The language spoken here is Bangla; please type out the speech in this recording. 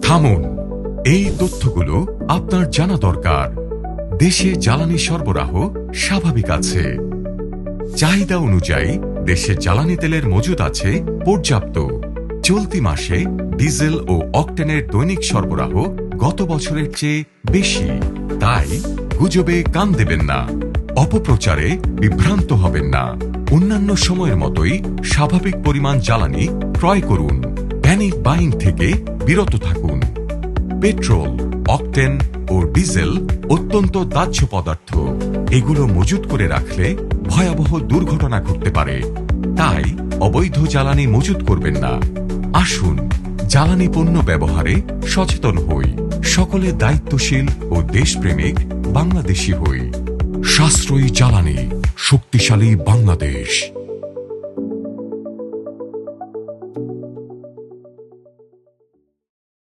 থামুন, এই তথ্যগুলো আপনার জানা দরকার। দেশে জ্বালানি সরবরাহ স্বাভাবিক আছে। চাহিদা অনুযায়ী দেশে জ্বালানি তেলের মজুদ আছে পর্যাপ্ত। চলতি মাসে ডিজেল ও অকটেনের দৈনিক সরবরাহ গত বছরের চেয়ে বেশি। তাই গুজবে কান দেবেন না, অপপ্রচারে বিভ্রান্ত হবেন না। অন্যান্য সময়ের মতোই স্বাভাবিক পরিমাণ জ্বালানি ক্রয় করুন। প্যানিক বাইং থেকে বিরত থাকুন। পেট্রোল, অকটেন ও ডিজেল অত্যন্ত দাহ্য পদার্থ। এগুলো মজুত করে রাখলে ভয়াবহ দুর্ঘটনা ঘটতে পারে। তাই অবৈধ জ্বালানি মজুত করবেন না। আসুন জ্বালানি পণ্য ব্যবহারে সচেতন হই। সকলে দায়িত্বশীল ও দেশপ্রেমিক বাংলাদেশী হই। সাশ্রয়ী জ্বালানি, শক্তিশালী বাংলাদেশ।